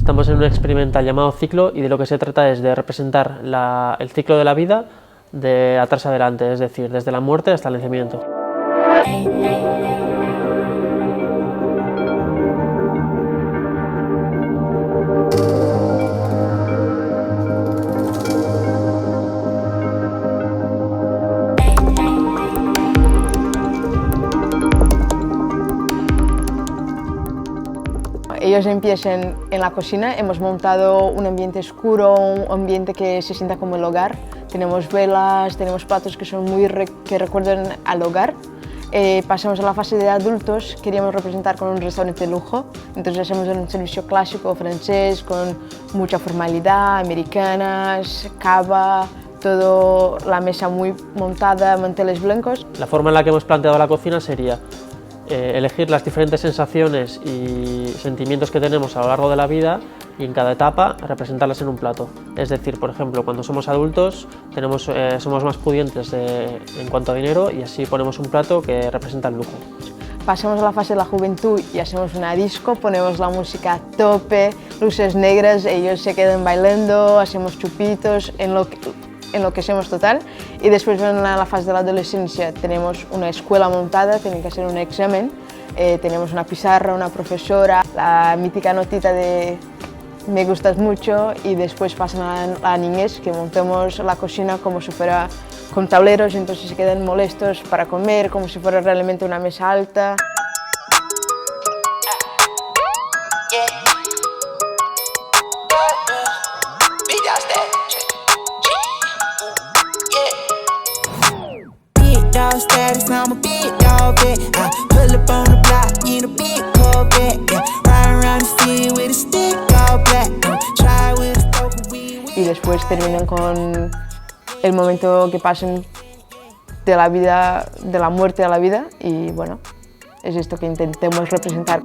Estamos en un experimental llamado ciclo y de lo que se trata es de representar el ciclo de la vida de atrás adelante, es decir, desde la muerte hasta el nacimiento. Ellos empiezan en la cocina, hemos montado un ambiente oscuro, un ambiente que se sienta como el hogar. Tenemos velas, tenemos platos que son que recuerdan al hogar. Pasamos a la fase de adultos, queríamos representar con un restaurante de lujo, entonces hacemos un servicio clásico francés con mucha formalidad, americanas, cava, todo la mesa muy montada, manteles blancos. La forma en la que hemos planteado la cocina sería elegir las diferentes sensaciones y sentimientos que tenemos a lo largo de la vida y en cada etapa representarlas en un plato. Es decir, por ejemplo, cuando somos adultos somos más pudientes en cuanto a dinero y así ponemos un plato que representa el lujo. Pasamos a la fase de la juventud y hacemos una disco, ponemos la música a tope, luces negras, ellos se quedan bailando, hacemos chupitos, enloquecemos total. Y después en la fase de la adolescencia tenemos una escuela montada, tienen que hacer un examen, tenemos una pizarra, una profesora, la mítica notita de me gustas mucho, y después pasan a la niñez, que montamos la cocina como si fuera con tableros, entonces se quedan molestos para comer, como si fuera realmente una mesa alta. Y después terminan con el momento que pasan de la vida, de la muerte a la vida, y bueno, es esto que intentemos representar.